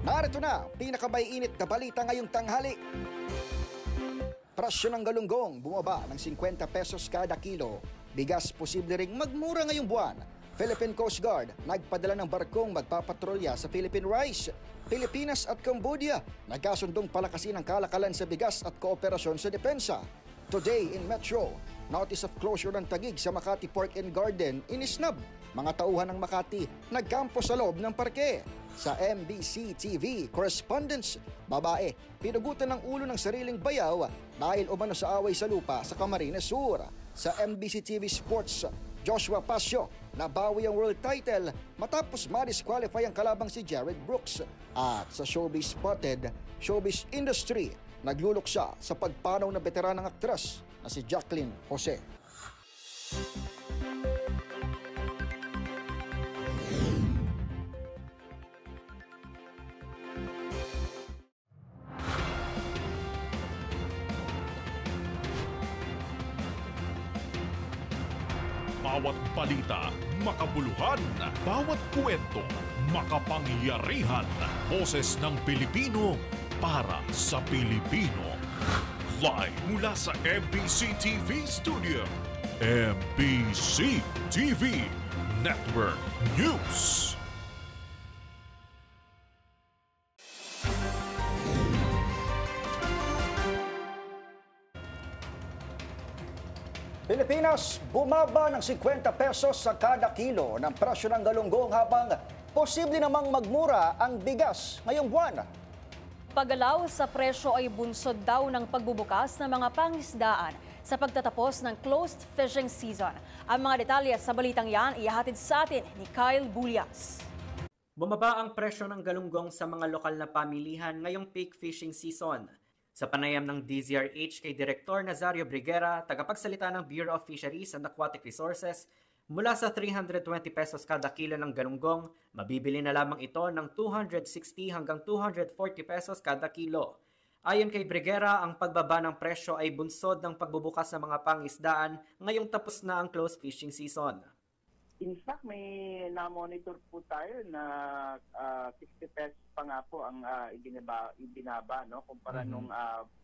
Narito na, pinakabaiinit na balita ngayong tanghali. Presyo ng galunggong bumaba ng 50 pesos kada kilo. Bigas posible ring magmura ngayong buwan. Philippine Coast Guard nagpadala ng barkong magpapatrolya sa Philippine Rice. Pilipinas at Cambodia nagkasundong palakasin ang kalakalan sa bigas at kooperasyon sa depensa. Today in Metro, notice of closure ng Taguig sa Makati Park and Garden inisnab. Mga tauhan ng Makati nagkampo sa loob ng parke. Sa MBC TV correspondence, babae, pinugutan ng ulo ng sariling bayaw dahil umano sa away sa lupa sa Camarines Sur. Sa MBC TV Sports, Joshua Pasio nabawi ang world title matapos ma-disqualify ang kalabang si Jared Brooks. At sa Showbiz Spotted, Showbiz Industry, nagluluksa sa pagpanaw na veteranang aktres na si Jacqueline Jose. Bawat balita, makabuluhan. Bawat kwento, makapangyarihan. Boses ng Pilipino para sa Pilipino. Live mula sa MBC TV Studio. MBC TV Network News. Pilipinas, bumaba ng 50 pesos sa kada kilo ng presyo ng galunggong habang posible namang magmura ang bigas ngayong buwan. Paggalaw sa presyo ay bunsod daw ng pagbubukas ng mga pangisdaan sa pagtatapos ng closed fishing season. Ang mga detalye sa balitang yan ihahatid sa atin ni Kyle Bulias. Bumaba ang presyo ng galunggong sa mga lokal na pamilihan ngayong peak fishing season. Sa panayam ng DZRH kay Direktor Nazario Briguera, tagapagsalita ng Bureau of Fisheries and Aquatic Resources, mula sa 320 pesos kada kilo ng galunggong, mabibili na lamang ito ng 260 hanggang 240 pesos kada kilo. Ayon kay Briguera, ang pagbaba ng presyo ay bunsod ng pagbubukas ng mga pangisdaan ngayong tapos na ang closed fishing season. In fact, may na-monitor po tayo na 60 pesos pa nga po ang ibinaba, no? Kumpara nung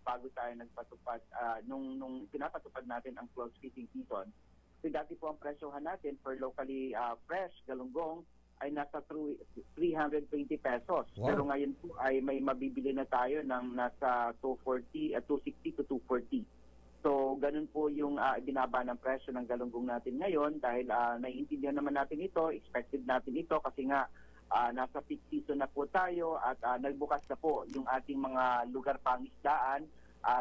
bago tayo nagpatupad, nung pinapatupad natin ang closed fishing season. So dati po ang presyohan natin for locally fresh galunggong ay nasa 320 pesos. Wow. Pero ngayon po ay may mabibili na tayo ng nasa 260 to 240. So, ganun po yung ibinaba ng presyo ng galunggong natin ngayon dahil naiintindihan naman natin ito, expected natin ito kasi nga nasa peak season na po tayo at nagbukas na po yung ating mga lugar pangisdaan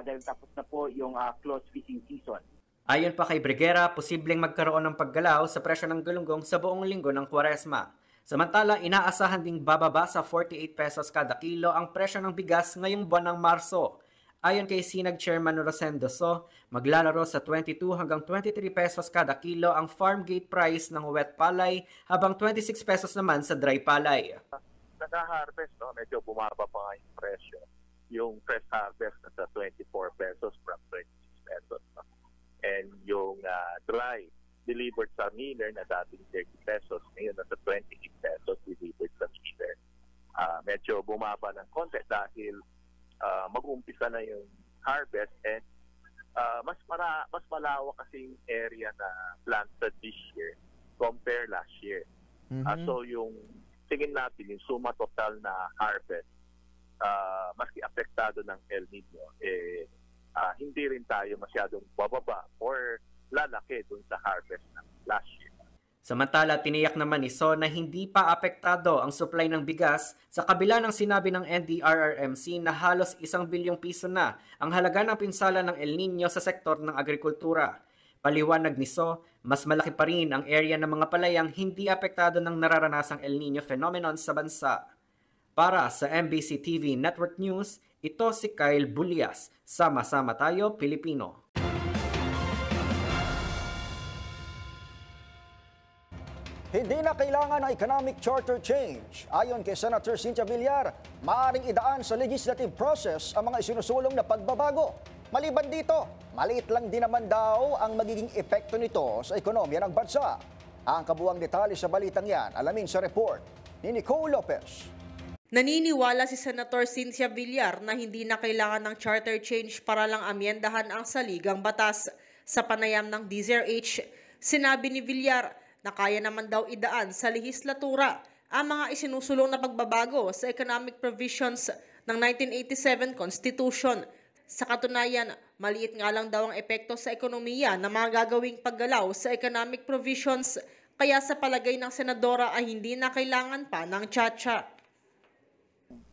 dahil tapos na po yung closed fishing season. Ayon pa kay Briguera, posibleng magkaroon ng paggalaw sa presyo ng galunggong sa buong linggo ng Kwaresma. Samantala, inaasahan ding bababa sa 48 pesos kada kilo ang presyo ng bigas ngayong buwan ng Marso. Ayon kay Sinag Chairman Rosendo So, maglalaro sa 22 hanggang 23 pesos kada kilo ang farm gate price ng wet palay habang 26 pesos naman sa dry palay. Naka-harvest, no? Medyo bumaba pa nga yung presyo. Yung fresh harvest nasa 24 pesos from 26 pesos. No? And yung dry delivered sa miller na dating 30 pesos, ngayon nasa 28 pesos delivered sa miller. Medyo bumaba ng konti dahil mag-uumpisa na yung harvest and mas malawak kasi yung area na planted this year compare last year. So yung tingin natin yung suma total na harvest maski apektado ng El Nino hindi rin tayo masyadong bababa or lalaki dun sa harvest ng last year. Samantala, tiniyak naman ni So na hindi pa apektado ang supply ng bigas sa kabila ng sinabi ng NDRRMC na halos 1 bilyong piso na ang halaga ng pinsala ng El Nino sa sektor ng agrikultura. Paliwanag ni So, mas malaki pa rin ang area ng mga palayang hindi apektado ng nararanasang El Nino phenomenon sa bansa. Para sa MBC TV Network News, ito si Kyle Bulias. Sama-sama tayo, Pilipino. Hindi na kailangan ng economic charter change. Ayon kay Senator Cynthia Villar, maaaring idaan sa legislative process ang mga isinusulong na pagbabago. Maliban dito, maliit lang din naman daw ang magiging epekto nito sa ekonomiya ng bansa. Ang kabuuang detalye sa balitang yan, alamin sa report ni Nicole Lopez. Naniniwala si Senator Cynthia Villar na hindi na kailangan ng charter change para lang amyendahan ang saligang batas. Sa panayam ng DZRH, sinabi ni Villar na kaya naman daw idaan sa lehislatura ang mga isinusulong na pagbabago sa economic provisions ng 1987 Constitution. Sa katunayan, maliit nga lang daw ang epekto sa ekonomiya ng mga gagawing paggalaw sa economic provisions, kaya sa palagay ng senadora ay hindi na kailangan pa ng tsa-tsa.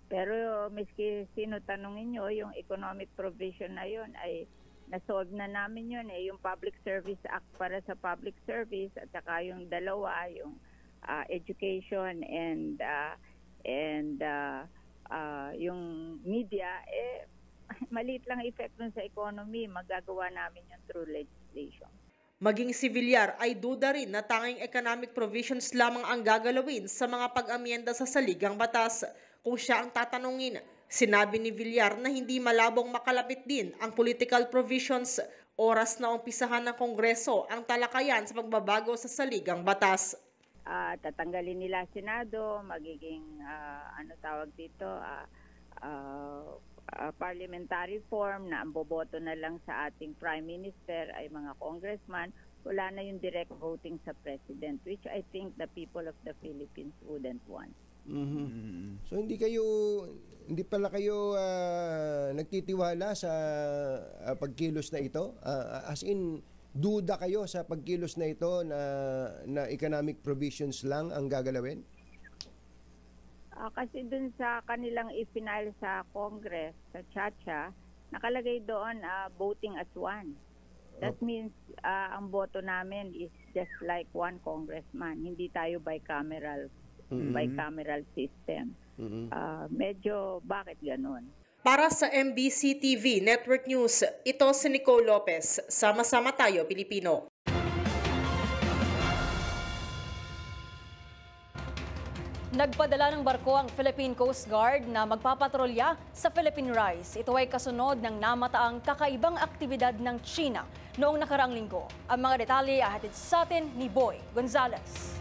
Pero miski sino tanungin nyo, yung economic provision na yun ay nasolve na namin yun yung Public Service Act para sa public service at saka yung dalawa, yung education and yung media, maliit lang effect nun sa economy, magagawa namin yun through legislation. Maging si Villar ay duda rin na tanging economic provisions lamang ang gagalawin sa mga pag-amyenda sa saligang batas. Kung siya ang tatanungin, sinabi ni Villar na hindi malabong makalapit din ang political provisions. Oras na umpisahan ng Kongreso ang talakayan sa pagbabago sa saligang batas. Tatanggalin nila Senado, magiging parliamentary form na ang boboto na lang sa ating Prime Minister ay mga congressman. Wala na yung direct voting sa President, which I think the people of the Philippines wouldn't want. So hindi pala kayo nagtitiwala sa pagkilos na ito? As in, duda kayo sa pagkilos na ito na economic provisions lang ang gagalawin? Kasi dun sa kanilang ipinal sa Congress, sa tsa-tsa, nakalagay doon voting as one. That means ang boto namin is just like one congressman. Hindi tayo bicameral system. Medyo bakit ganun? Para sa MBC TV Network News, ito si Nicole Lopez. Sama-sama tayo, Pilipino. Nagpadala ng barko ang Philippine Coast Guard na magpapatrolya sa Philippine Rise. Ito ay kasunod ng namataang kakaibang aktibidad ng China noong nakaraang linggo. Ang mga detalye ay hatid sa atin ni Boy Gonzales.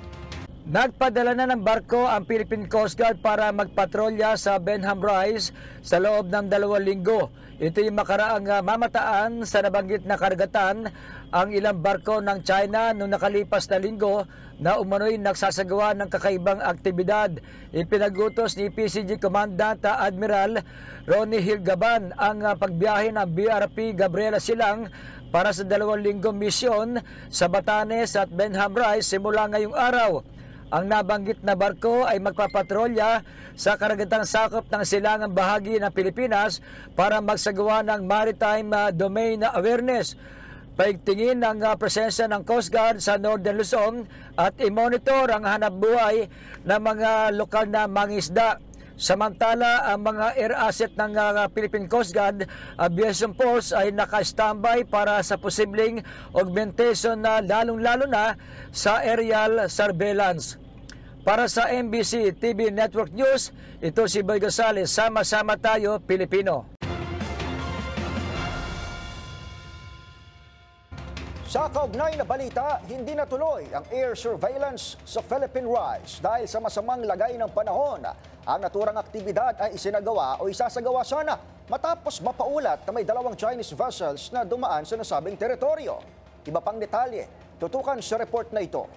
Nagpadala na ng barko ang Philippine Coast Guard para magpatrolya sa Benham Rise sa loob ng 2 linggo. Ito yung makaraang mamataan sa nabanggit na karagatan ang ilang barko ng China noong nakalipas na linggo na umano'y nagsasagawa ng kakaibang aktibidad. Ipinagutos ni PCG Commandant Admiral Ronnie Hilgaban ang pagbiyahe ng BRP Gabriela Silang para sa 2 linggo misyon sa Batanes at Benham Rise simula ngayong araw. Ang nabanggit na barko ay magpapatrolya sa karagatang sakop ng silangang bahagi ng Pilipinas para magsagawa ng maritime domain awareness. Paigtingin ang presensya ng Coast Guard sa Northern Luzon at i-monitor ang hanapbuhay ng mga lokal na mangisda. Samantala, ang mga air asset ng Philippine Coast Guard Aviation Force ay naka-standby para sa posibleng augmentation na lalong-lalo na sa aerial surveillance. Para sa MBC TV Network News, ito si Boy Gonzales. Sama-sama tayo, Pilipino. Sa kaugnay na balita, hindi natuloy ang air surveillance sa Philippine Rise dahil sa masamang lagay ng panahon. Ang naturang aktibidad ay isinagawa o isasagawa sana matapos mapaulat na may 2 Chinese vessels na dumaan sa nasabing teritoryo. Iba pang detalye, tutukan sa report na ito.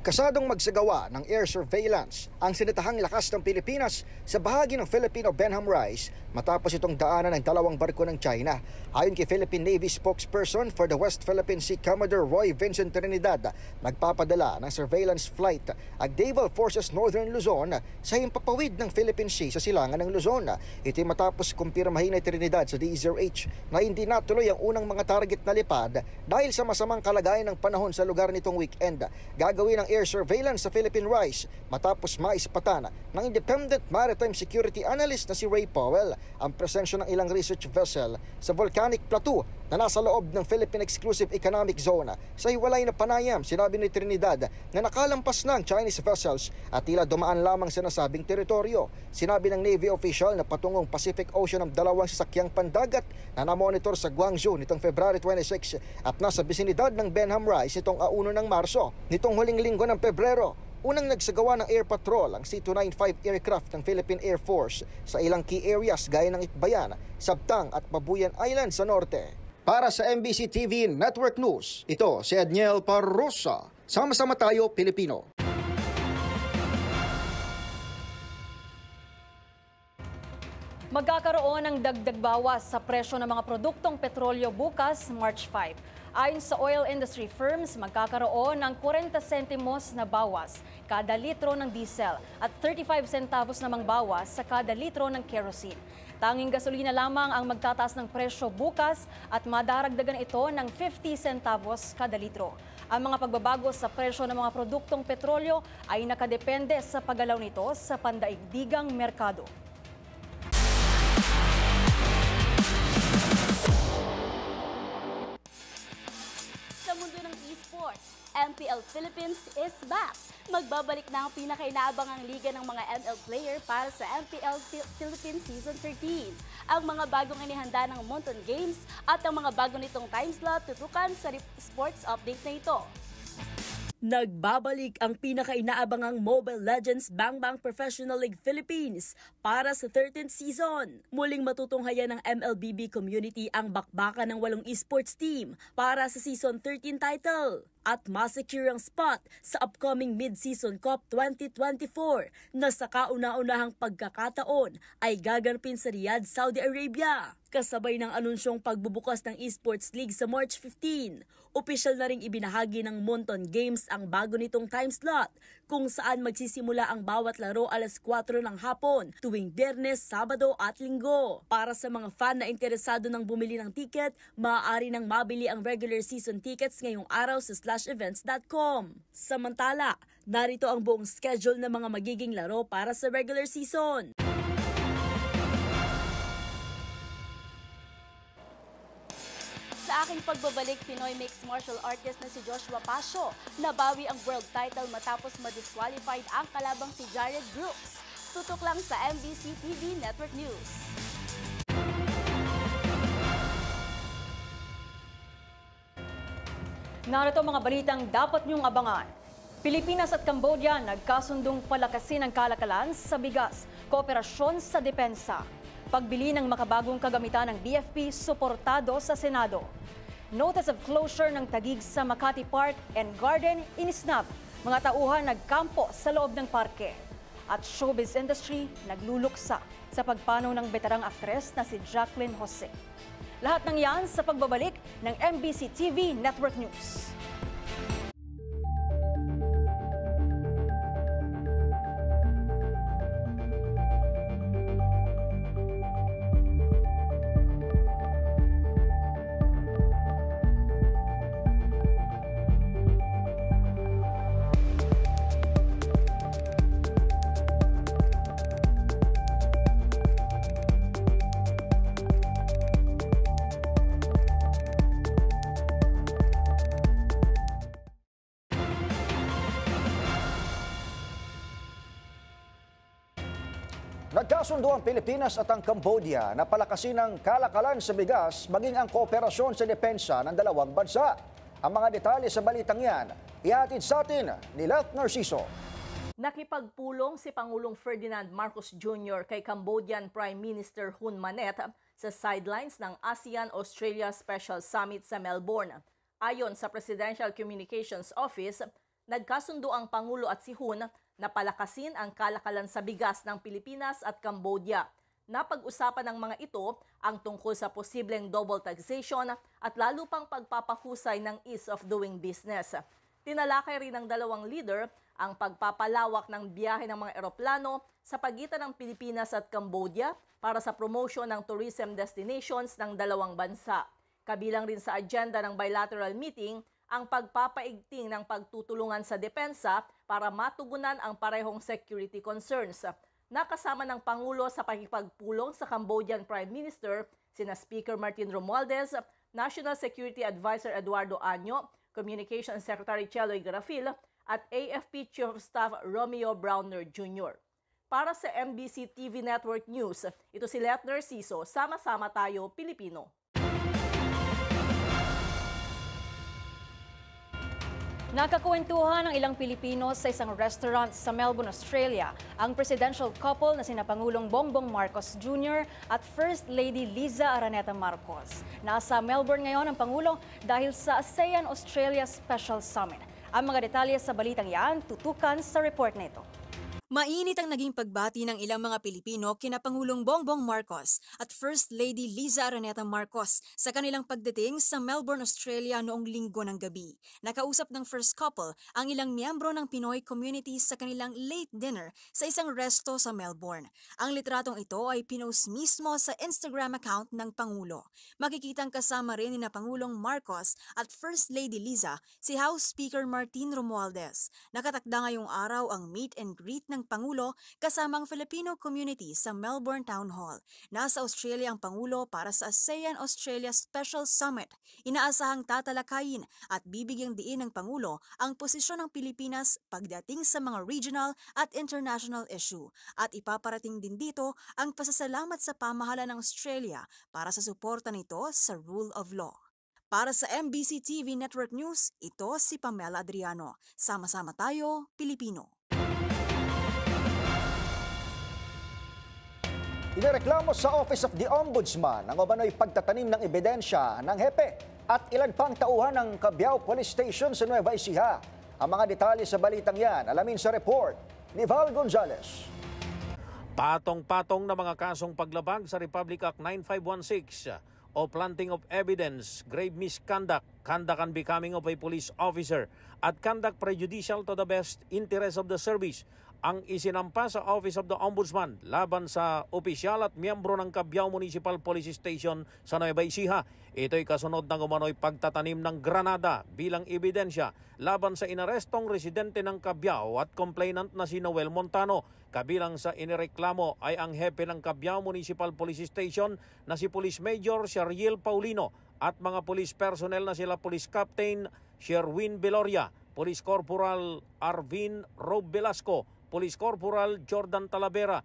Kasadong magsagawa ng air surveillance ang sinatahang lakas ng Pilipinas sa bahagi ng Filipino Benham Rise matapos itong daanan ng 2 barko ng China. Ayon kay Philippine Navy spokesperson for the West Philippine Sea Commodore Roy Vincent Trinidad, nagpapadala ng surveillance flight ang Naval Forces Northern Luzon sa himpapawid ng Philippine Sea sa silangan ng Luzon. Ito'y matapos kumpirmahin ni Trinidad sa DZRH na hindi natuloy ang unang mga target na lipad dahil sa masamang kalagayan ng panahon sa lugar nitong weekend. Gagawin ang air surveillance sa Philippine Rise matapos maispatan ng Independent Maritime Security Analyst na si Ray Powell ang presensya ng ilang research vessel sa volcanic plateau na nasa loob ng Philippine Exclusive Economic Zone. Sa hiwalay na panayam, sinabi ni Trinidad na nakalampas na ang Chinese vessels at tila dumaan lamang sa nasabing teritoryo. Sinabi ng Navy official na patungong Pacific Ocean ang 2 sasakyang pandagat na namonitor sa Guangzhou nitong February 26 at nasa bisinidad ng Benham Rise nitong 1 ng Marso. Nitong huling linggo ng Pebrero, unang nagsagawa ng air patrol ang C-295 aircraft ng Philippine Air Force sa ilang key areas gaya ng Itbayan, Sabtang at Babuyan Island sa norte. Para sa MBC TV Network News, ito si Edniel Parrosa. Sama-sama tayo, Pilipino. Magkakaroon ng dagdag bawas sa presyo ng mga produktong petrolyo bukas, March 5. Ayon sa oil industry firms, magkakaroon ng 40 sentimos na bawas kada litro ng diesel at 35 centavos namang bawas sa kada litro ng kerosene. Tanging gasolina lamang ang magtataas ng presyo bukas at madaragdagan ito ng 50 centavos kada litro. Ang mga pagbabago sa presyo ng mga produktong petrolyo ay nakadepende sa paggalaw nito sa pandaigdigang merkado. Sa mundo ng esports, MPL Philippines is back. Magbabalik na ang pinakainaabangang liga ng mga ML player para sa MPL Philippines Season 13. Ang mga bagong inihanda ng Monton Games at ang mga bago nitong time slot tutukan sa sports update na ito. Nagbabalik ang pinakainaabangang Mobile Legends Bang Bang Professional League Philippines para sa 13th season. Muling matutunghayan ng MLBB community ang bakbakan ng 8 esports team para sa Season 13 title at masecure ang spot sa upcoming Mid-Season Cup 2024 na sa kauna-unahang pagkakataon ay gaganapin sa Riyadh, Saudi Arabia. Kasabay ng anunsyong pagbubukas ng Esports League sa March 15, opisyal na ring ibinahagi ng Monton Games ang bago nitong time slot kung saan magsisimula ang bawat laro alas 4 ng hapon tuwing Biyernes, Sabado at Linggo. Para sa mga fan na interesado ng bumili ng ticket, maaari nang mabili ang regular season tickets ngayong araw sa /events.com. Samantala, narito ang buong schedule ng mga magiging laro para sa regular season. Sa aking pagbabalik, Pinoy mixed martial artist na si Joshua Pasio nabawi ang world title matapos ma-disqualified ang kalabang si Jared Brooks. Tutok lang sa MBC TV Network News. Narito mga balitang dapat niyong abangan. Pilipinas at Cambodia nagkasundong palakasin ang kalakalan sa bigas, kooperasyon sa depensa. Pagbili ng makabagong kagamitan ng BFP suportado sa Senado. Notice of closure ng Taguig sa Makati Park and Garden inisnab. Mga tauhan nagkampo sa loob ng parke. At showbiz industry nagluluksa sa pagpanaw ng veterang aktres na si Jacqueline Jose. Lahat ng yan sa pagbabalik ng MBC TV Network News. Nagkasundo ang Pilipinas at ang Cambodia na palakasin ang kalakalan sa bigas maging ang kooperasyon sa depensa ng dalawang bansa. Ang mga detalye sa balitang yan, ihatid sa atin ni Leth Narciso. Nakipagpulong si Pangulong Ferdinand Marcos Jr. kay Cambodian Prime Minister Hun Manet sa sidelines ng ASEAN-Australia Special Summit sa Melbourne. Ayon sa Presidential Communications Office, nagkasundo ang Pangulo at si Hun na palakasin ang kalakalan sa bigas ng Pilipinas at Cambodia. Napag-usapan ng mga ito ang tungkol sa posibleng double taxation at lalo pang pagpapahusay ng ease of doing business. Tinalakay rin ng dalawang leader ang pagpapalawak ng biyahe ng mga eroplano sa pagitan ng Pilipinas at Cambodia para sa promotion ng tourism destinations ng dalawang bansa. Kabilang rin sa agenda ng bilateral meeting ang pagpapaigting ng pagtutulungan sa depensa para matugunan ang parehong security concerns. Nakasama ng Pangulo sa pakikipagpulong sa Cambodian Prime Minister sina Speaker Martin Romualdez, National Security Advisor Eduardo Año, Communications Secretary Cheloy Garafil at AFP Chief of Staff Romeo Browner Jr. Para sa MBC TV Network News, ito si Leth Narciso, sama-sama tayo Pilipino. Nakakwentuhan ng ilang Pilipino sa isang restaurant sa Melbourne, Australia ang presidential couple na sina Pangulong Bongbong Marcos Jr. at First Lady Liza Araneta Marcos. Nasa Melbourne ngayon ang Pangulo dahil sa ASEAN Australia Special Summit. Ang mga detalye sa balitang yan, tutukan sa report nito. Mainit ang naging pagbati ng ilang mga Pilipino kina Pangulong Bongbong Marcos at First Lady Liza Araneta Marcos sa kanilang pagdating sa Melbourne, Australia noong Linggo ng gabi. Nakausap ng first couple ang ilang miyembro ng Pinoy community sa kanilang late dinner sa isang resto sa Melbourne. Ang litratong ito ay pinost mismo sa Instagram account ng Pangulo. Makikitang kasama rin ni na Pangulong Marcos at First Lady Liza si House Speaker Martin Romualdez. Nakatakda ngayong araw ang meet and greet ng Pangulo kasamang Filipino community sa Melbourne Town Hall. Nasa Australia ang Pangulo para sa ASEAN Australia Special Summit. Inaasahang tatalakayin at bibigyang diin ng Pangulo ang posisyon ng Pilipinas pagdating sa mga regional at international issue. At ipaparating din dito ang pasasalamat sa pamahalaan ng Australia para sa suporta nito sa rule of law. Para sa MBC TV Network News, ito si Pamela Adriano. Sama-sama tayo, Pilipino. Inireklamo sa Office of the Ombudsman ang umano'y pagtatanim ng ebidensya ng hepe at ilan pang tauhan ng Cabiao Police Station sa Nueva Ecija. Ang mga detalye sa balitang yan, alamin sa report ni Val Gonzalez. Patong-patong na mga kasong paglabag sa Republic Act 9516 o planting of evidence, grave misconduct, conduct unbecoming of a police officer at conduct prejudicial to the best interest of the service ang isinampa sa Office of the Ombudsman laban sa opisyal at miyembro ng Cabiao Municipal Police Station sa Nueva Ecija. Ito'y kasunod ng umano'y pagtatanim ng granada bilang ebidensya laban sa inarestong residente ng Cabiao at complainant na si Noel Montano. Kabilang sa inireklamo ay ang hepe ng Cabiao Municipal Police Station na si Police Major Shariel Paulino at mga police personnel na sila Police Captain Sherwin Beloria, Police Corporal Arvin Rob Velasco, Police Corporal Jordan Talavera,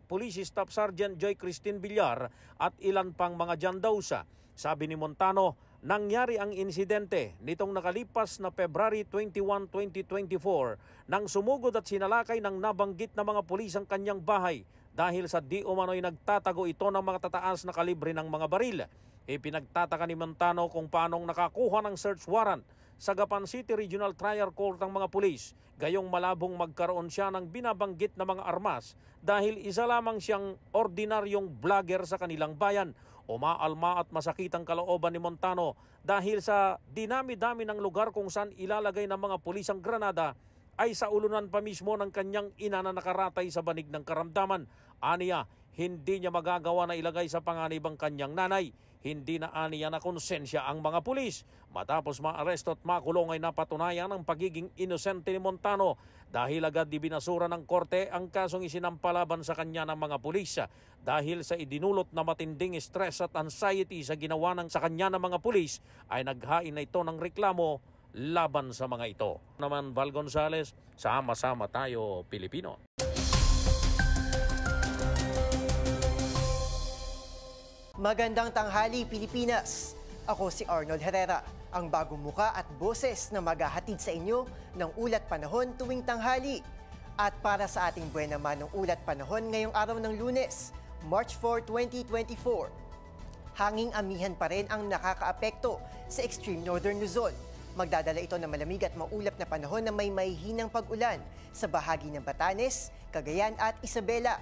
Police Staff Sergeant Joy Christine Villar at ilan pang mga jandausa. Sabi ni Montano, nangyari ang insidente nitong nakalipas na February 21, 2024 nang sumugod at sinalakay ng nabanggit na mga pulis ang kanyang bahay dahil sa di umano'y nagtatago ito ng mga tataas na kalibre ng mga baril. Ipinagtataka ni Montano kung paanong nakakuha ng search warrant sa Gapan City Regional Trial Court ng mga pulis, gayong malabong magkaroon siya ng binabanggit na mga armas dahil isa lamang siyang ordinaryong vlogger sa kanilang bayan. Umaalma at masakit ang kalooban ni Montano dahil sa dinami-dami ng lugar kung saan ilalagay ng mga pulis ang granada ay sa ulunan pa mismo ng kanyang ina na nakaratay sa banig ng karamdaman. Aniya, hindi niya magagawa na ilagay sa panganib ang kanyang nanay. Hindi na aniya na konsensya ang mga pulis. Matapos maaresto at makulong ay napatunayan ang pagiging inosente ni Montano dahil agad ibinasura ng korte ang kasong isinampalaban sa kanya ng mga pulis dahil sa idinulot na matinding stress at anxiety sa ginawa ng sa kanya ng mga pulis ay naghain na ito ng reklamo laban sa mga ito. Naman Val Gonzalez, sama-sama tayo Pilipino. Magandang tanghali, Pilipinas! Ako si Arnold Herrera, ang bagong muka at boses na maghahatid sa inyo ng Ulat Panahon tuwing tanghali. At para sa ating buwan naman ng Ulat Panahon ngayong araw ng Lunes, March 4, 2024. Hanging amihan pa rin ang nakakaapekto sa extreme northern Luzon. Magdadala ito ng malamig at maulap na panahon na may mahihinang pag-ulan sa bahagi ng Batanes, Cagayan at Isabela.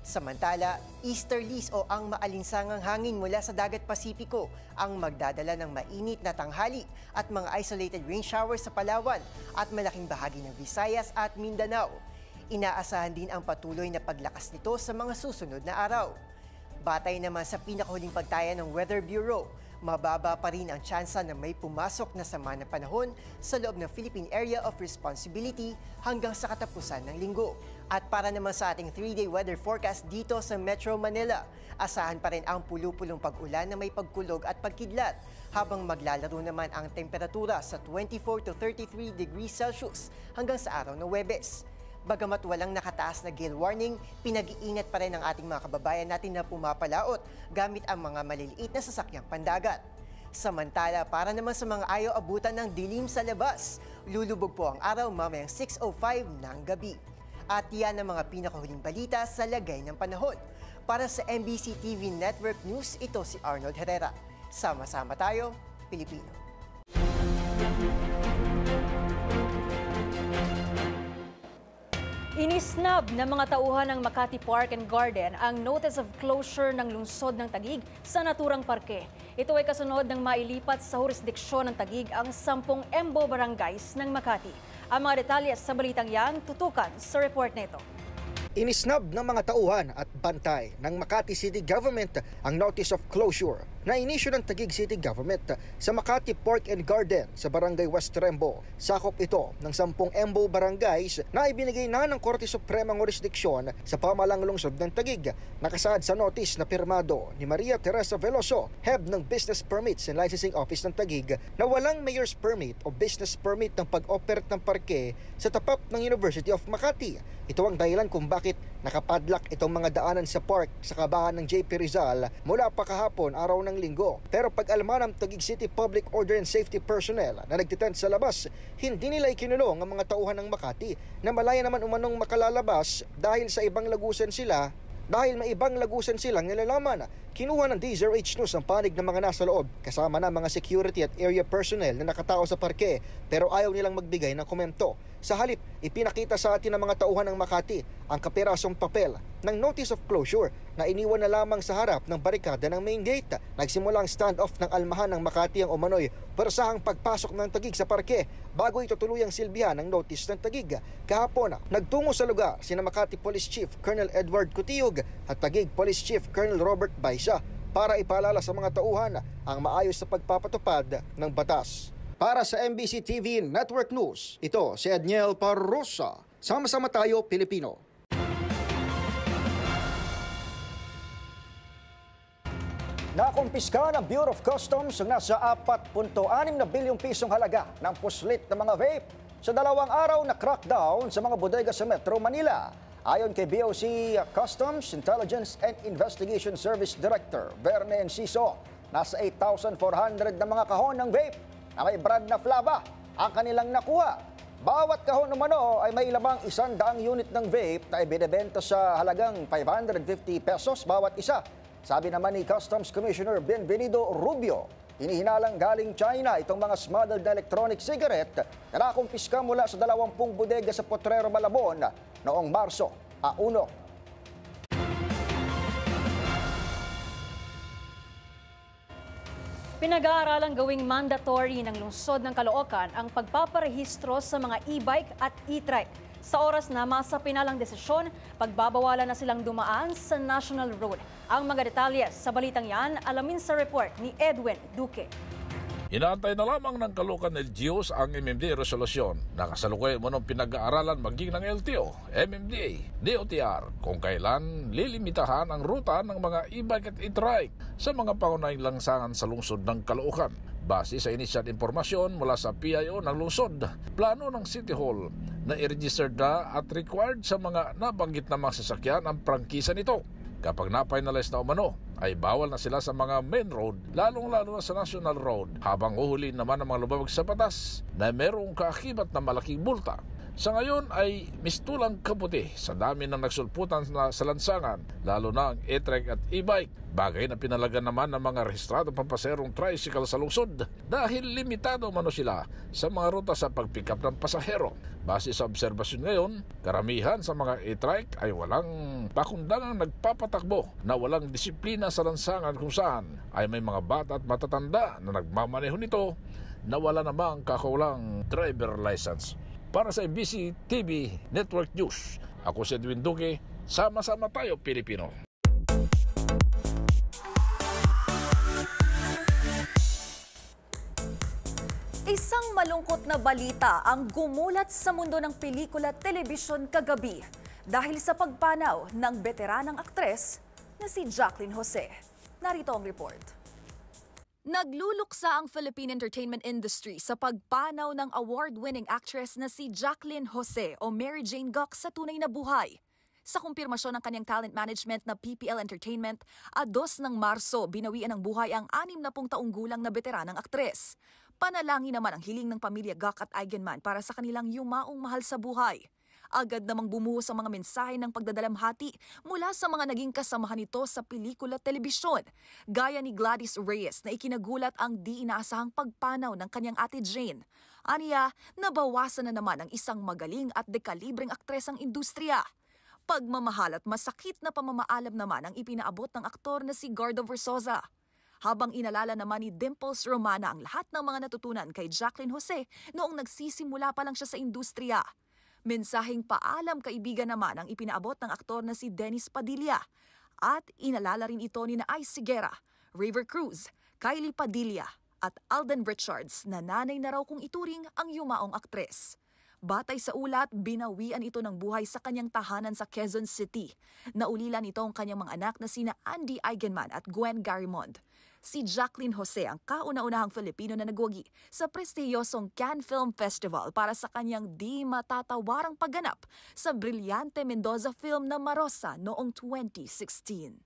Samantala, easterlies o ang maalinsangang hangin mula sa dagat Pasipiko ang magdadala ng mainit na tanghali at mga isolated rain showers sa Palawan at malaking bahagi ng Visayas at Mindanao. Inaasahan din ang patuloy na paglakas nito sa mga susunod na araw. Batay naman sa pinakahuling pagtaya ng Weather Bureau, mababa pa rin ang tsansa na may pumasok na sama ng panahon sa loob ng Philippine Area of Responsibility hanggang sa katapusan ng linggo. At para naman sa ating 3-day weather forecast dito sa Metro Manila, asahan pa rin ang pulu-pulong pag-ulan na may pagkulog at pagkidlat habang maglalaro naman ang temperatura sa 24 to 33 degrees Celsius hanggang sa araw ng Huwebes. Bagamat walang nakataas na gale warning, pinag-iingat pa rin ang ating mga kababayan natin na pumapalaot gamit ang mga maliliit na sasakyang pandagat. Samantala, para naman sa mga ayaw abutan ng dilim sa labas, lulubog po ang araw mamayang 6:05 ng gabi. At yan ang mga pinakahuling balita sa lagay ng panahon. Para sa MBC TV Network News, ito si Arnold Herrera. Sama-sama tayo, Pilipino. Inisnab ng mga tauhan ng Makati Park and Garden ang notice of closure ng lungsod ng Taguig sa naturang parke. Ito ay kasunod ng mailipat sa jurisdiksyon ng Taguig ang 10 Embo barangays ng Makati. Ang mga detalye sa balitang yan, tutukan sa report nito. Inisnab ng mga tauhan at bantay ng Makati City Government ang notice of closure na inisyu ng Taguig City Government sa Makati Park and Garden sa Barangay West Rembo. Sakop ito ng 10 Embo barangays na ibinigay na ng Korte Supremang Jurisdiksyon sa pamalang lungsod ng Taguig. Nakasaad sa notice na pirmado ni Maria Teresa Veloso, Head ng Business Permits and Licensing Office ng Taguig, na walang Mayor's Permit o Business Permit ng pag-operate ng parke sa tapat ng University of Makati. Ito ang dahilan kung bakit nakapadlock itong mga daanan sa park sa kabahan ng JP Rizal mula pa kahapon araw ng linggo. Pero pag-alaman ng Taguig City Public Order and Safety Personnel na nagtitent sa labas, hindi nila ikinulong ang mga tauhan ng Makati na malaya naman umanong makalalabas dahil sa ibang lagusan sila. Dahil may ibang lagusan silang nilalaman, kinuha ng DZRH News ang panig ng mga nasa loob kasama na mga security at area personnel na nakatao sa parke pero ayaw nilang magbigay ng komento. Sa halip, ipinakita sa atin ng mga tauhan ng Makati ang kapirasong papel ng notice of closure na iniwan na lamang sa harap ng barikada ng main gate. Nagsimula ang standoff ng almahan ng Makati ang umano'y persahang pagpasok ng Taguig sa parke bago ito tuluyang silbihan ng notice ng Taguig. Kahapon, nagtungo sa lugar sina Makati Police Chief Colonel Edward Cutiug at Taguig Police Chief Colonel Robert Baisa para ipaalala sa mga tauhan ang maayos sa pagpapatupad ng batas. Para sa MBC TV Network News, ito si Edniel Parrosa. Sama-sama tayo, Pilipino. Nakumpiska ng Bureau of Customs ang nasa 4.6 na bilyong pisong halaga ng puslit ng mga vape sa 2 araw na crackdown sa mga bodega sa Metro Manila. Ayon kay BOC Customs, Intelligence and Investigation Service Director Verne Enciso, nasa 8,400 na mga kahon ng vape na may brand na Flava ang kanilang nakuha. Bawat kahon umano ay may lamang 100 unit ng vape na ibinebenta sa halagang 550 pesos bawat isa. Sabi naman ni Customs Commissioner Benvenido Rubio, hinihinalang galing China itong mga smuggled na electronic cigarette na nakumpiska mula sa 20 bodega sa Potrero, Malabon noong Marso 1. Pinag-aaralang gawing mandatory ng lungsod ng Caloocan ang pagpaparehistro sa mga e-bike at e-trike. Sa oras na masa pinalang desisyon, pagbabawalan na silang dumaan sa National Road. Ang mga detalye sa balitang yan, alamin sa report ni Edwin Duque. Inaantay na lamang ng Caloocan LGUs ang MMDA resolusyon na kasalukuyan mo ng pinag-aaralan maging ng LTO, MMDA, DOTR kung kailan lilimitahan ang ruta ng mga e-bike at e-trike sa mga pangunahing langsangan sa lungsod ng Caloocan. Base sa inisyal impormasyon mula sa PIO ng lungsod, plano ng City Hall na i-register na at required sa mga nabanggit na mga sasakyan ang prangkisa nito. Kapag na-finalize na umano, ay bawal na sila sa mga main road, lalong-lalo na sa National Road, habang uhuli naman ang mga lumabag sa batas na merong kaakibat na malaking multa. Sa ngayon ay mistulang kabuti sa dami ng nagsulputan sa lansangan, lalo na ang e-trike at e-bike. Bagay na pinalagan naman ng mga rehistradong pampaserong tricycle sa lungsod dahil limitado mano sila sa mga ruta sa pag-pick up ng pasahero. Base sa obserbasyon ngayon, karamihan sa mga e-trike ay walang pakundangang nagpapatakbo na walang disiplina sa lansangan kung saan ay may mga bata at matatanda na nagmamaneho nito na wala namang kakaulang driver license. Para sa MBC TV Network News, ako si Edwin Duque, sama-sama tayo Pilipino. Isang malungkot na balita ang gumulat sa mundo ng pelikula at telebisyon kagabi dahil sa pagpanaw ng veteranang aktres na si Jacqueline Jose. Narito ang report. Nagluluksa ang Philippine entertainment industry sa pagpanaw ng award-winning actress na si Jacqueline Jose o Mary Jane Gok sa tunay na buhay. Sa kumpirmasyon ng kanyang talent management na PPL Entertainment, 2 ng Marso binawian ng buhay ang 60 taong gulang na veteranang aktres. Panalangin naman ang hiling ng pamilya Gak at Eigenman para sa kanilang yumaong mahal sa buhay. Agad namang bumuhos ang mga mensahe ng pagdadalamhati mula sa mga naging kasamahan nito sa pelikula at telebisyon, gaya ni Gladys Reyes na ikinagulat ang di inaasahang pagpanaw ng kanyang ate Jane. Aniya, nabawasan na naman ang isang magaling at dekalibreng aktres ang industriya. Pagmamahal at masakit na pamamaalam naman ang ipinaabot ng aktor na si Gardo Versosa. Habang inalala naman ni Dimples Romana ang lahat ng mga natutunan kay Jacqueline Jose noong nagsisimula pa lang siya sa industriya. Mensaheng paalam kaibigan naman ang ipinaabot ng aktor na si Dennis Padilla. At inalala rin ito ni na Ice Sigera, River Cruz, Kylie Padilla at Alden Richards na nanay na raw kung ituring ang yumaong aktres. Batay sa ulat, binawian ito ng buhay sa kanyang tahanan sa Quezon City. Naulilan ito ang kanyang mga anak na sina Andy Eigenman at Gwen Garimond. Si Jacqueline Jose ang kauna-unahang Filipino na nagwagi sa prestiyosong Cannes Film Festival para sa kanyang di matatawarang pagganap sa Brillante Mendoza film na Marosa noong 2016.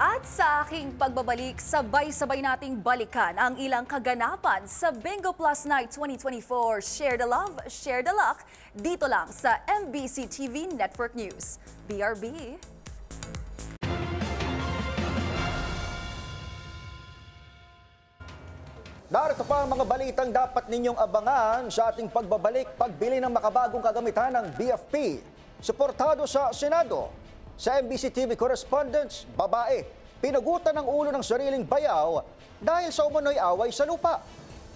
At sa aking pagbabalik, sabay-sabay nating balikan ang ilang kaganapan sa Bingo Plus Night 2024. Share the love, share the luck, dito lang sa MBC TV Network News. BRB. Narito pa ang mga balitang dapat ninyong abangan sa ating pagbili ng makabagong kagamitan ng BFP. Suportado sa Senado. Sa MBC TV correspondents, babae, pinagutan ng ulo ng sariling bayaw dahil sa umano'y away sa lupa.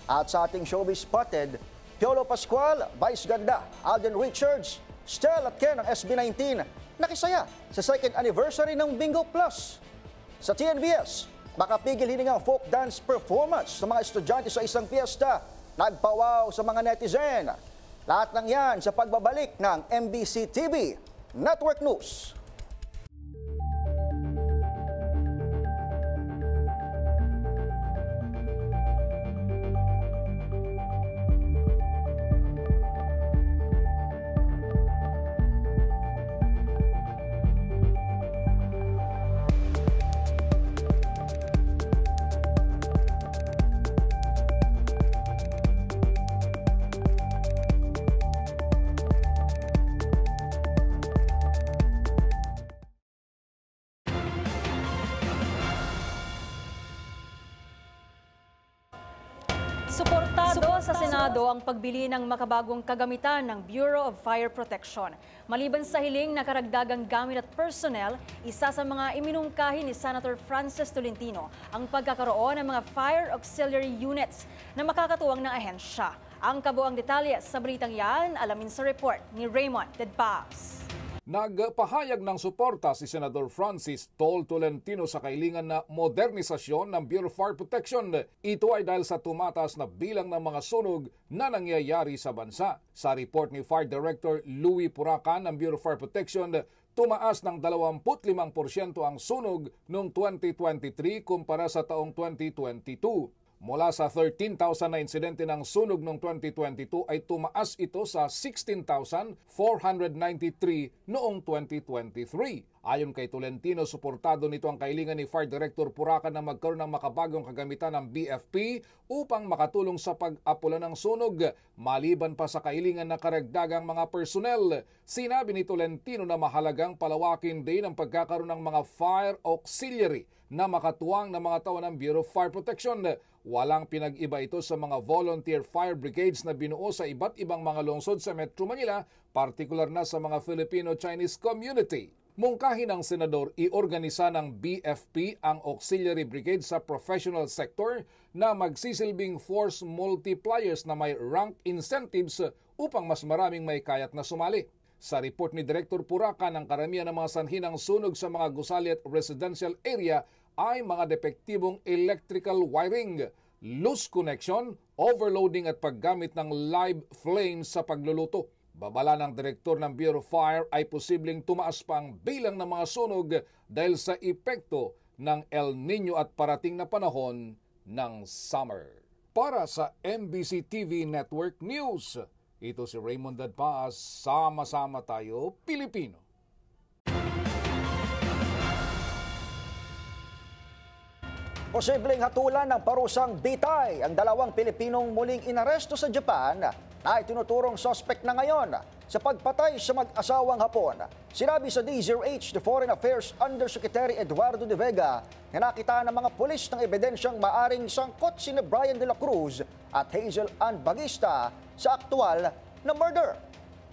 At sa ating showbiz spotted, Piolo Pascual, Vice Ganda, Alden Richards, Stel at Ken ng SB19, nakisaya sa second anniversary ng Bingo Plus. Sa TNVS, makapigil hiningang folk dance performance sa mga estudyante sa isang fiesta, nagpawaw sa mga netizen. Lahat ng yan sa pagbabalik ng MBC TV Network News. Suportado sa Senado ang pagbili ng makabagong kagamitan ng Bureau of Fire Protection. Maliban sa hiling na karagdagang gamit at personnel, isa sa mga iminungkahi ni Senator Francis Tolentino ang pagkakaroon ng mga fire auxiliary units na makakatuwang ng ahensya. Ang kabuang detalye sa balitang yan, alamin sa report ni Raymond Tedpaos. Nagpahayag ng suporta si Senador Francis Tolentino sa kailangan na modernisasyon ng Bureau of Fire Protection. Ito ay dahil sa tumataas na bilang ng mga sunog na nangyayari sa bansa. Sa report ni Fire Director Louis Puracan ng Bureau of Fire Protection, tumaas ng 25% ang sunog noong 2023 kumpara sa taong 2022. Mula sa 13,000 na insidente ng sunog noong 2022 ay tumaas ito sa 16,493 noong 2023. Ayon kay Tolentino, suportado nito ang kahilingan ni Fire Director Puracan na magkaroon ng makabagong kagamitan ng BFP upang makatulong sa pag-apula ng sunog. Maliban pa sa kahilingan na karagdagang mga personnel, sinabi ni Tolentino na mahalagang palawakin din ang pagkakaroon ng mga fire auxiliary na makatuwang na mga tao ng Bureau of Fire Protection. Walang pinag-iba ito sa mga volunteer fire brigades na binuo sa iba't ibang mga lungsod sa Metro Manila, partikular na sa mga Filipino-Chinese community. Mungkahi ng senador, iorganisa ng BFP ang auxiliary brigade sa professional sector na magsisilbing force multipliers na may rank incentives upang mas maraming may kayat na sumali. Sa report ni Director Puracan, ang karamihan ng mga sanhi ng sunog sa mga gusali at residential area ay mga depektibong electrical wiring, loose connection, overloading at paggamit ng live flames sa pagluluto. Babala ng direktor ng Bureau of Fire ay posibleng tumaas pa ang bilang ng mga sunog dahil sa epekto ng El Nino at parating na panahon ng summer. Para sa MBC TV Network News, ito si Raymond Dadpaas, sama-sama tayo Pilipino. Posibleng hatulan ng parusang bitay ang dalawang Pilipinong muling inaresto sa Japan na itinuturong suspect na ngayon sa pagpatay sa mag-asawang Hapon. Sinabi sa DZRH the Foreign Affairs Undersecretary Eduardo De Vega na nakita ng mga pulis ng ebidensyang maaring sangkot sina Brian De La Cruz at Hazel Ann Bagista sa aktual na murder.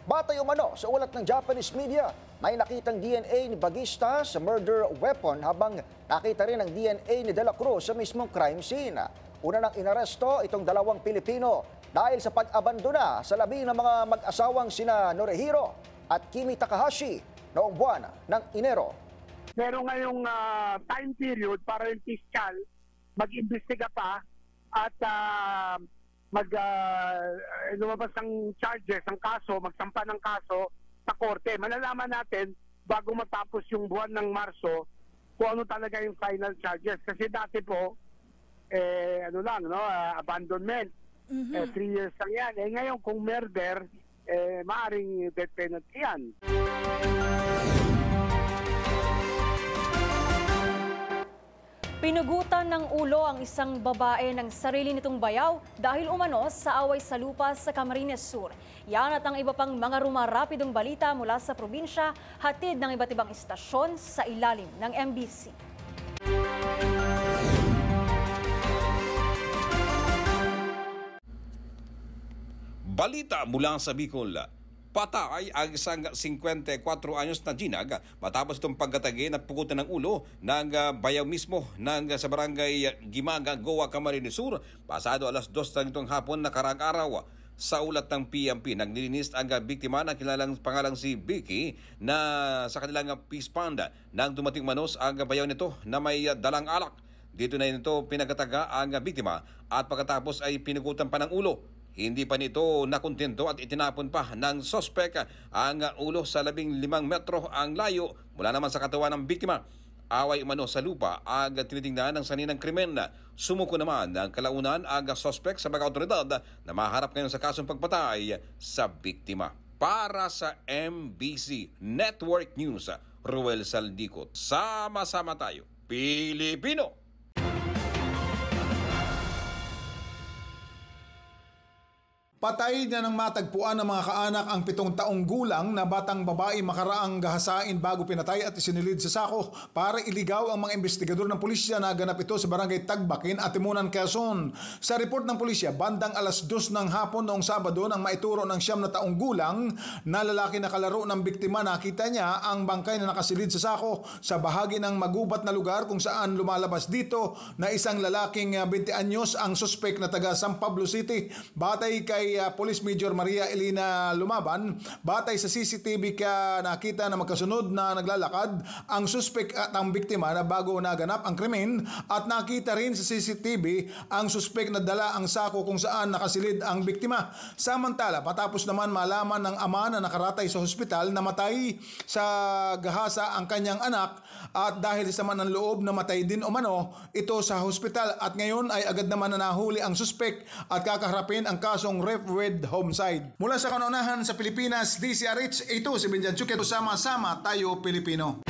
Batay umano sa ulat ng Japanese media, may nakitang DNA ni Bagista sa murder weapon habang nakita rin ang DNA ni De La Cruz sa mismong crime scene. Una nang inaresto itong dalawang Pilipino dahil sa pag-abandona sa labi ng mga mag-asawang sina Norihiro at Kimi Takahashi noong buwan ng Enero. Pero ngayong time period para yung piskal mag-imbestiga pa at lumabas ng charges, ang kaso, magsampa ng kaso sa korte. Malalaman natin bago matapos yung buwan ng Marso kung ano talaga yung final charges. Kasi dati po, abandonment. 3 years lang yan. Ngayon kung murder, maaaring death penalty yan. Pinugutan ng ulo ang isang babae ng sarili nitong bayaw dahil umano sa away sa lupa sa Camarines Sur. Yan at ang iba pang mga rumarapidong balita mula sa probinsya, hatid ng iba't ibang istasyon sa ilalim ng MBC. Balita mula sa Bicol. Patay ang isang 54 anyos na ginag matapos itong pagkatagin at pugutan ng ulo ng bayaw mismo sa barangay Gimaga, Goa, Camarines Sur pasado alas 2 ng itong hapon na karang araw. Sa ulat ng PMP, nagnilinis ang biktima na kilalang pangalang si Vicky na sa kanilang peace fund nang dumating manos ang bayaw nito na may dalang alak. Dito na nito pinagkataga ang biktima at pagkatapos ay pinugutan pa ng ulo. Hindi pa nito nakontento at itinapon pa ng sospek ang ulo sa 15 metro ang layo mula naman sa katawan ng biktima. Away umano sa lupa ang tinitingnan ng saninang krimen. Sumuko naman ang kalaunan ang sospek sa mga otoridad na maharap ngayon sa kasong pagpatay sa biktima. Para sa MBC Network News, Ruel Saldicot. Sama-sama tayo, Pilipino! Patay na ng matagpuan ng mga kaanak ang 7 taong gulang na batang babae makaraang gahasain bago pinatay at isinilid sa sako para iligaw ang mga investigador ng pulisya na ganap ito sa barangay Tagbakin, Atimunan, Quezon. Sa report ng pulisya, bandang alas 2 ng hapon noong Sabado nang maituro ng 9 na taong gulang na lalaki na kalaro ng biktima, nakita niya ang bangkay na nakasilid sa sako sa bahagi ng magubat na lugar kung saan lumalabas dito na isang lalaking 20 anyos ang suspek na taga San Pablo City. Batay kay Police Major Maria Elena Lumaban, batay sa CCTV nakita na magkasunod na naglalakad ang suspek at ang biktima na bago naganap ang krimen, at nakita rin sa CCTV ang suspek na dala ang sako kung saan nakasilid ang biktima. Samantala, patapos naman malaman ng ama na nakaratay sa hospital na matay sa gahasa ang kanyang anak at dahil sa man ng loob na matay din umano ito sa hospital, at ngayon ay agad naman na nahuli ang suspek at kakaharapin ang kasong rape with homicide. Mula sa kanunahan sa Pilipinas, DZRH, ito si Benjan Chuket. Sama-sama tayo Pilipino.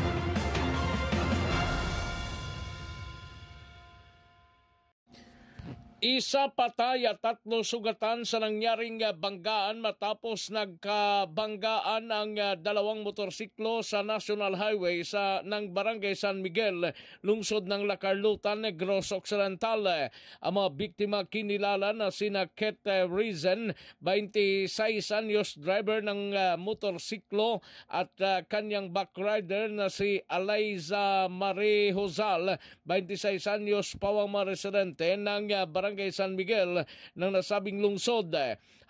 Isa patay at 3 sugatan sa nangyaring banggaan matapos nagkabanggaan ang 2 motorsiklo sa National Highway ng Barangay San Miguel, lungsod ng La Carlota, Negros Occidental. Ang mga biktima kinilala na sina Kate Reason, 26 anyos, driver ng motorsiklo, at kanyang backrider na si Eliza Marie Hozal, 26 anyos, pawang mga residente ng Barangay San Miguel ng nasabing lungsod.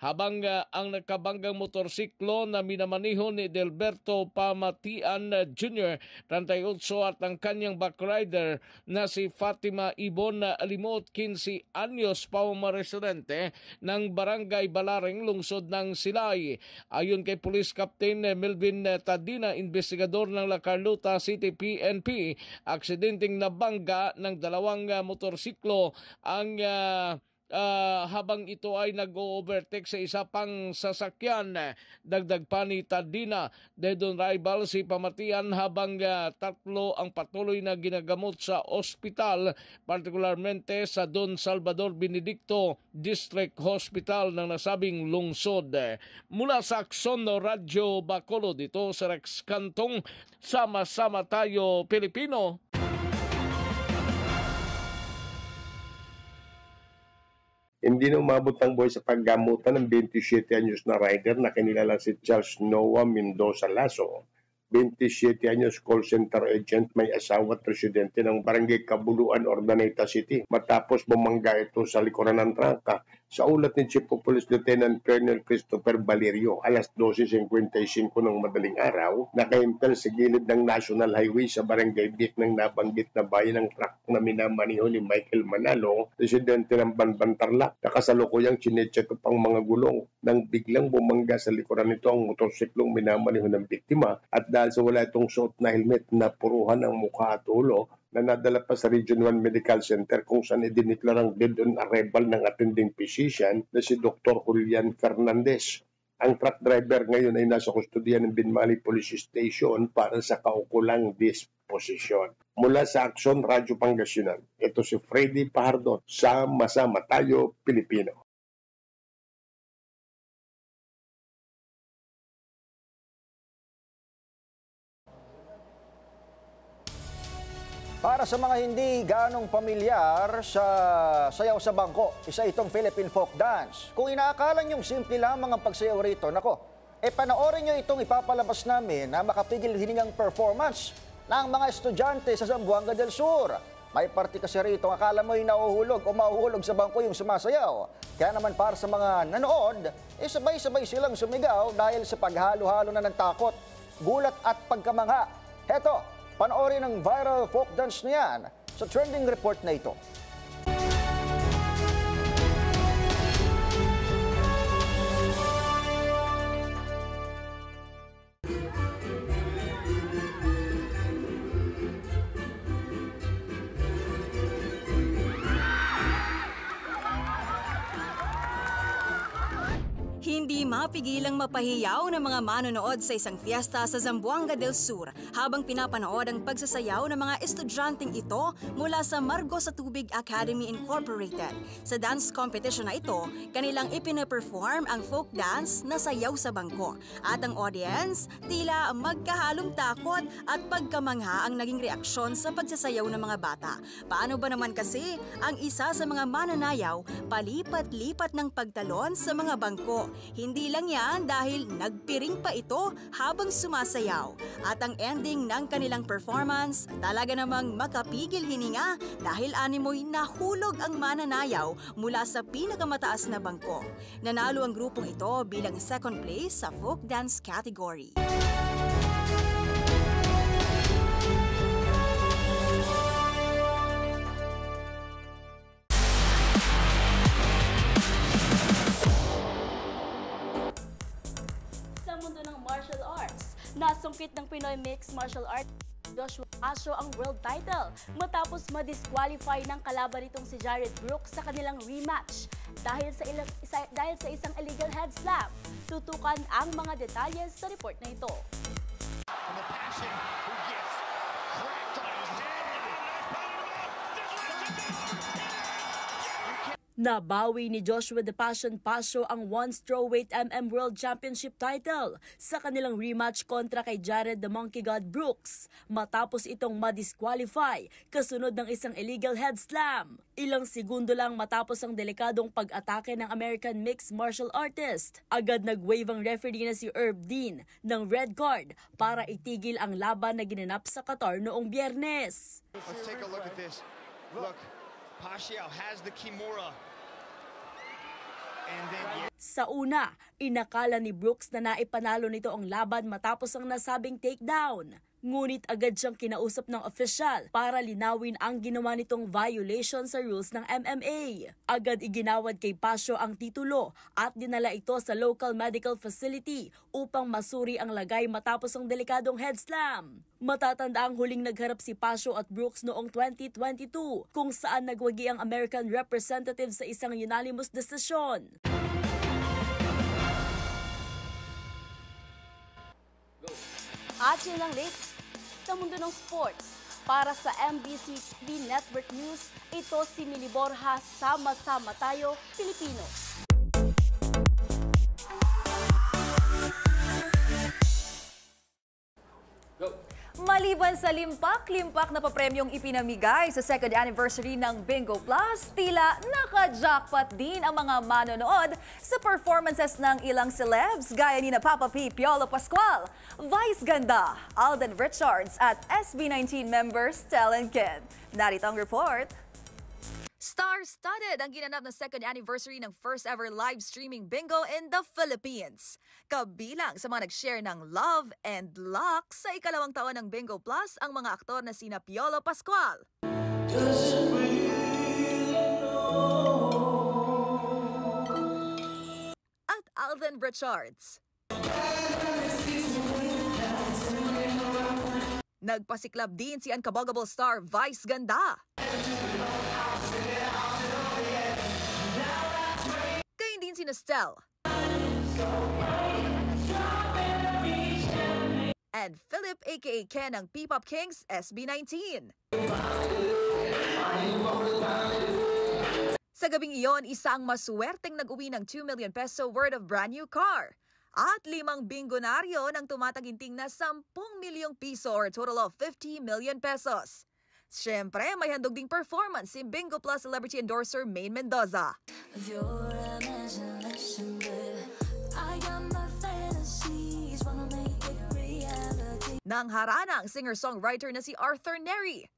Habang ang nakabanggang motorsiklo na minamaniho ni Delberto Pamatian Jr., 38, at ang kanyang backrider na si Fatima Ibon Alimot, 15 anyos, pawang residente ng Barangay Balaring, lungsod ng Silay. Ayon kay Police Captain Melvin Tadina, investigador ng La Carlota City PNP, aksidenteng nabangga ng 2 motorsiklo ang habang ito ay nag-overtake sa isa pang sasakyan. Dagdag pa ni Tadina, dead on arrival si Pamatian habang tatlo ang patuloy na ginagamot sa ospital, partikularmente sa Don Salvador Benedicto District Hospital ng nasabing lungsod. Mula sa Akson Radyo Bacolod, dito sa Rex Cantong, sama-sama tayo Pilipino. Hindi na umabot ang buhay sa paggamutan ng 27 anyos na rider na kinilala si Charles Noah Mendoza Lasso. 27 anyos call center agent, may asawa at presidente ng Barangay Kabuluan, Ordaneta City. Matapos bumangga ito sa likuran ng trangka, sa ulat ni Chief of Police Lieutenant Colonel Christopher Valerio, alas 12:55 ng madaling araw, nakahimpel sa gilid ng National Highway sa Barangay Bic ng nabanggit na bayan ng truck na minamaniho ni Michael Manalo, residente ng Banban Tarlac. Nakasalukuyang chinecheck pang mga gulong nang biglang bumangga sa likuran nito ang motorsiklong minamaniho ng biktima, at dahil sa wala itong suot na helmet, na puruhan ang mukha at ulo, na nadala pa sa Region 1 Medical Center kung saan idineklarang dead on arrival ng attending physician na si Dr. Julian Fernandez. Ang truck driver ngayon ay nasa kustodiya ng Binmali Police Station para sa kaukulang disposisyon. Mula sa Akson Radyo Pangasinan, ito si Freddy Pahardon, sama-sama tayo Pilipino. Para sa mga hindi ganong pamilyar sa sayaw sa bangko, isa itong Philippine folk dance. Kung inaakala niyong simple lamang ang pagsayaw rito, nako, panoorin niyo itong ipapalabas namin na makapigil hiningang performance ng mga estudyante sa Zamboanga del Sur. May parte kasi rito, akala mo'y nauhulog o mahuhulog sa bangko yung sumasayaw. Kaya naman para sa mga nanood, sabay-sabay silang sumigaw dahil sa paghalo-halo na ng takot, gulat at pagkamangha. Heto, panoorin ang viral folk dance na yan sa trending report na ito. Hindi mapigilang mapahiyaw ng mga manonood sa isang fiesta sa Zamboanga del Sur habang pinapanood ang pagsasayaw ng mga estudyanteng ito mula sa Margo sa Tubig Academy Incorporated. Sa dance competition na ito, kanilang ipinaperform ang folk dance na sayaw sa bangko. At ang audience, tila magkahalong takot at pagkamangha ang naging reaksyon sa pagsasayaw ng mga bata. Paano ba naman kasi ang isa sa mga mananayaw palipat-lipat ng pagtalon sa mga bangko? Hindi lang yan dahil nagpiring pa ito habang sumasayaw. At ang ending ng kanilang performance, talaga namang makapigil hininga dahil animoy nahulog ang mananayaw mula sa pinakamataas na bangko. Nanalo ang grupong ito bilang second place sa folk dance category. Nasungkit ng Pinoy Mixed Martial Arts Joshua Asho ang world title matapos ma-disqualify ng kalaban nitong si Jared Brooks sa kanilang rematch dahil sa isang illegal head slam. Tutukan ang mga detalye sa report na ito. Nabawi ni Joshua The Passion Pasio ang one strawweight World Championship title sa kanilang rematch kontra kay Jared The Monkey God Brooks matapos itong ma-disqualify kasunod ng isang illegal head slam. Ilang segundo lang matapos ang delikadong pag-atake ng American mixed martial artist, agad nag-wave ang referee na si Herb Dean ng red card para itigil ang laban na ginanap sa Qatar noong Biyernes. Let's take a look at this. Look, Pacquiao has the Kimura. Sa una, inakala ni Brooks na naipanalo nito ang laban matapos ang nasabing takedown. Ngunit agad siyang kinausap ng opisyal para linawin ang ginawa nitong violation sa rules ng MMA. Agad iginawad kay Pasio ang titulo at dinala ito sa local medical facility upang masuri ang lagay matapos ang delikadong head slam. Matatanda ang huling nagharap si Pasio at Brooks noong 2022 kung saan nagwagi ang American representative sa isang unanimous decision. At yun ang latest sa mundo ng sports. Para sa MBC TV Network News, ito si Mili Borja. Sama-sama tayo, Pilipino. Maliban sa limpak-limpak na papremyong ipinamigay sa second anniversary ng Bingo Plus, tila naka-jackpot din ang mga manonood sa performances ng ilang celebs gaya ni Papa P. Piolo Pascual, Vice Ganda, Alden Richards at SB19 members Tel and Ken. Narito ang report. Star-studded ang ginanap na second anniversary ng first ever live streaming bingo in the Philippines. Kabilang sa mga nag-share ng love and luck sa ikalawang taon ng Bingo Plus ang mga aktor na sina Piolo Pascual, at Alden Richards. Nagpasiklab din si Unkaboggable star Vice Ganda. Kain din si Nestel. And Philip aka Ken ng P-Pop Kings SB19. Sa gabing iyon, isa ang maswerteng nag-uwi ng 2 million peso worth of brand new car. At 5 bingonaryo ng tumataginting na 10 milyong piso or a total of 50 million pesos. Siyempre, may handog ding performance si Bingo Plus celebrity endorser Maine Mendoza. Nang harana ang singer-songwriter na si Arthur Neri.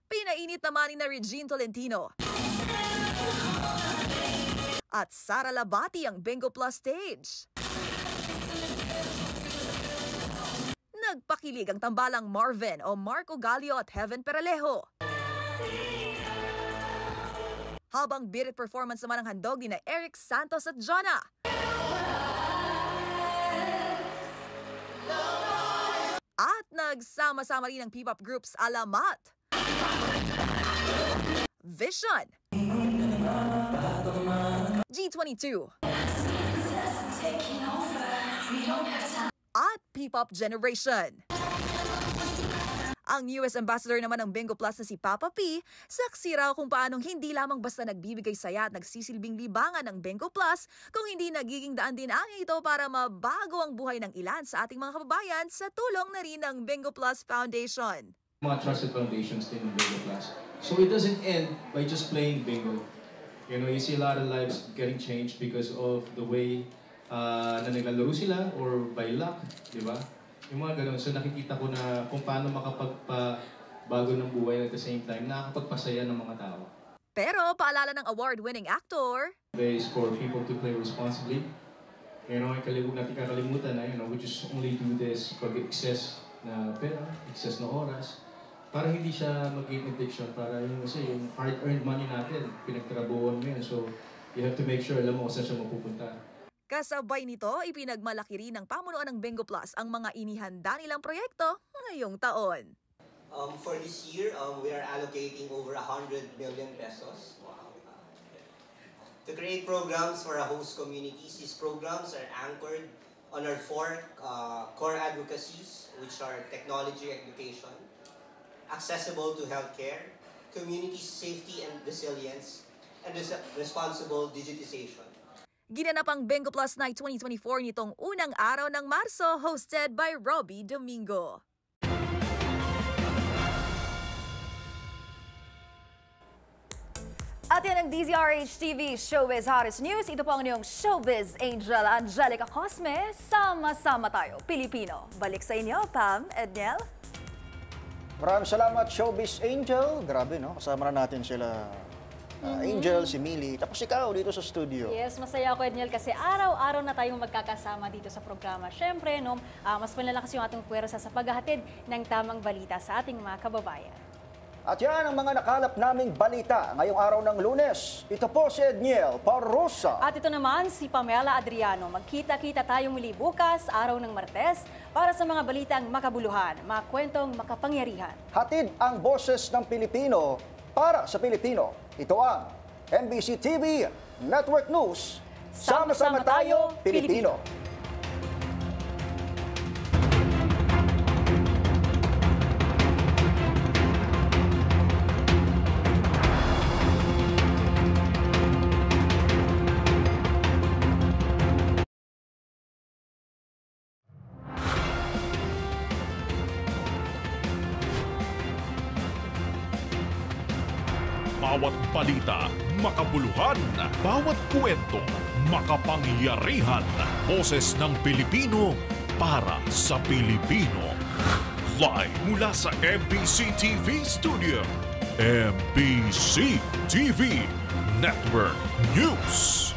Pinainit naman ni na Regine Tolentino at Sara Labati ang Bingo Plus stage. Nagpakilig ang tambalang Marvin o Marco Gallio at Heaven Peralejo. Habang birit performance naman ang handog ni na Eric Santos at Jonah. At nagsama-sama rin ang P-pop groups Alamat, Vision, G22, at P-pop Generation. Ang US Ambassador naman ng Bingo Plus na si Papa P, saksi raw kung paanong hindi lamang basta nagbibigay saya at nagsisilbing libangan ng Bingo Plus, kung hindi nagiging daan din ang ito para mabago ang buhay ng ilan sa ating mga kababayan sa tulong na rin ng Bingo Plus Foundation. Mga trusted foundations din ng Bingo Plus. So it doesn't end by just playing bingo. You know, you see a lot of lives getting changed because of the way na naglalaro sila or by luck, di ba? Yung mga ganun. So nakikita ko na kung paano makapagpabago ng buhay at the same time, nakakapagpasaya ng mga tao. Pero paalala ng award-winning actor, is for people to play responsibly. You know, natin kakalimutan na, we just only do this pag excess na pera, excess na oras, para hindi siya mag-gain addiction, para yung hard-earned money natin, pinagtrabuhan mo yan. So you have to make sure alam mo kung saan siya mapupunta. kasabay nito, ipinagmalaki rin ng pamunuan ng Bingo Plus ang mga inihanda nilang proyekto ngayong taon. For this year, we are allocating over 100 million pesos to create programs for our host communities. These programs are anchored on our 4 core advocacies, which are technology education, accessible to healthcare, community safety and resilience, and responsible digitization. Ginanap ang Bingo Plus Night 2024 nitong unang araw ng Marso, hosted by Robbie Domingo. At yan ang DZRH-TV Showbiz Hottest News. Ito po ang inyong Showbiz Angel Angelica Cosme. Sama-sama tayo, Pilipino. Balik sa inyo, Pam, Edniel. Maraming salamat, Showbiz Angel. Grabe, no? Kasama na natin sila Angel, si Millie, tapos ikaw dito sa studio. Yes, masaya ako, Edniel, kasi araw-araw na tayong magkakasama dito sa programa. Siyempre, no, mas malalakas yung ating puwersa sa paghahatid ng tamang balita sa ating mga kababayan. At yan ang mga nakalap naming balita ngayong araw ng Lunes. Ito po si Edniel Parrosa. At ito naman si Pamela Adriano. Magkita-kita tayo muli bukas, araw ng Martes, para sa mga balitang makabuluhan, mga kwentong makapangyarihan. Hatid ang boses ng Pilipino para sa Pilipino. Ito ang MBC TV Network News. Sama-sama tayo, Pilipino. Bawat balita, makabuluhan. Bawat kwento, makapangyarihan. Boses ng Pilipino para sa Pilipino. Live mula sa MBC TV Studio. MBC TV Network News.